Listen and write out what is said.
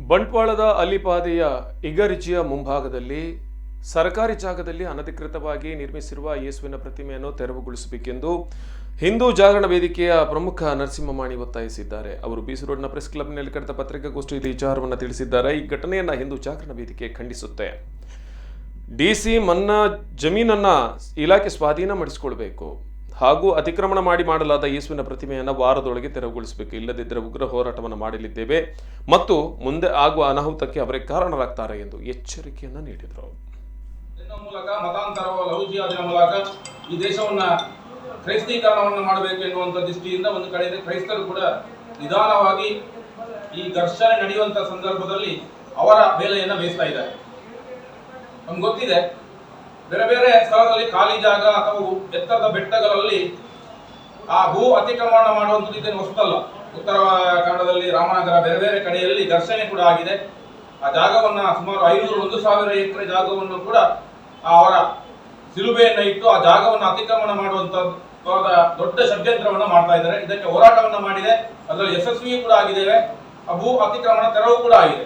ಬಂಟ್ವಾಳದ ಅಲಿಪಾದೆಯ ಇಗರಿಜಿಯ ಮುಂಭಾಗದಲ್ಲಿ ಸರ್ಕಾರಿ ಜಾಗದಲ್ಲಿ ಅನಧಿಕೃತವಾಗಿ ನಿರ್ಮಿಸಿರುವ ಯೇಸುವಿನ ಪ್ರತಿಮೆಯನ್ನು ತೆರವುಗೊಳಿಸಬೇಕೆಂದು ಹಿಂದೂ ಜಾಗರಣ ವೇದಿಕೆಯ ಪ್ರಮುಖ ನರಸಿಂಹಮಾಣಿ ಒತ್ತಾಯಿಸಿದ್ದಾರೆ. ಅವರು ಬೀಸು ರೋಡ್ನ ಪ್ರೆಸ್ ಕ್ಲಬ್ನಲ್ಲಿ ಕರೆದ ಪತ್ರಿಕಾಗೋಷ್ಠಿಯಲ್ಲಿ ವಿಚಾರವನ್ನು ತಿಳಿಸಿದ್ದಾರೆ. ಈ ಘಟನೆಯನ್ನು ಹಿಂದೂ ಜಾಗರಣ ವೇದಿಕೆ ಖಂಡಿಸುತ್ತೆ. ಡಿಸಿ ಮನ್ನಾ ಜಮೀನನ್ನ ಇಲಾಖೆ ಸ್ವಾಧೀನ ಮಾಡಿಸಿಕೊಳ್ಬೇಕು ಹಾಗೂ ಅತಿಕ್ರಮಣ ಮಾಡಲಾದ ಯೇಸುವಿನ ಪ್ರತಿಮೆಯನ್ನು ವಾರದೊಳಗೆ ತೆರವುಗೊಳಿಸಬೇಕು. ಇಲ್ಲದಿದ್ದರೆ ಉಗ್ರ ಹೋರಾಟವನ್ನು ಮಾಡಲಿದ್ದೇವೆ ಮತ್ತು ಮುಂದೆ ಆಗುವ ಅನಾಹುತಕ್ಕೆ ಅವರೇ ಕಾರಣರಾಗ್ತಾರೆ ಎಂದು ಎಚ್ಚರಿಕೆಯನ್ನು ನೀಡಿದರು. ಮೂಲಕ ಮತಾಂತರವ ಲೌಕಿಕವಾದ ಮೂಲಕ ಈ ದೇಶವನ್ನ ಕ್ರೈಸ್ತೀಕರಣವನ್ನು ಮಾಡಬೇಕು ಎನ್ನುವಂತ ದೃಷ್ಟಿಯಿಂದ ಒಂದು ಕಡೆ ಕ್ರೈಸ್ತರು ಕೂಡ ನಿಧಾನವಾಗಿ ಈ ಘರ್ಷಣೆ ನಡೆಯುವಂತ ಸಂದರ್ಭದಲ್ಲಿ ಅವರ ಬೇಲೆಯನ್ನ ಬೇಯಿಸ್ತಾ ಇದ್ದಾರೆ. ನಮ್ಗೆ ಗೊತ್ತಿದೆ, ಬೇರೆ ಬೇರೆ ಸ್ಥಳದಲ್ಲಿ ಖಾಲಿ ಜಾಗ ಅಥವಾ ಎತ್ತರದ ಬೆಟ್ಟಗಳಲ್ಲಿ ಆ ಭೂ ಅತಿಕ್ರಮಣ ಮಾಡುವಂಥದ್ದು ಇದೇನು ಹೊಸದಲ್ಲ. ಉತ್ತರ ಕನ್ನಡದಲ್ಲಿ ರಾಮನಗರ ಬೇರೆ ಬೇರೆ ಕಡೆಯಲ್ಲಿ ಘರ್ಷಣೆ ಕೂಡ ಆಗಿದೆ. ಆ ಜಾಗವನ್ನ ಸುಮಾರು 500-1,000 ಎಕರೆ ಜಾಗವನ್ನು ಕೂಡ ಅವರ ಸಿಲುಬೆಯನ್ನ ಇಟ್ಟು ಆ ಜಾಗವನ್ನು ಅತಿಕ್ರಮಣ ಮಾಡುವಂತ ದೊಡ್ಡ ಷಡ್ಯಂತ್ರವನ್ನ ಮಾಡ್ತಾ ಇದ್ದಾರೆ. ಇದಕ್ಕೆ ಹೋರಾಟವನ್ನ ಮಾಡಿದೆ, ಅದರಲ್ಲಿ ಯಶಸ್ವಿ ಕೂಡ ಆಗಿದ್ದೇವೆ. ಆ ಭೂ ಅತಿಕ್ರಮಣ ತೆರವು ಕೂಡ ಆಗಿದೆ.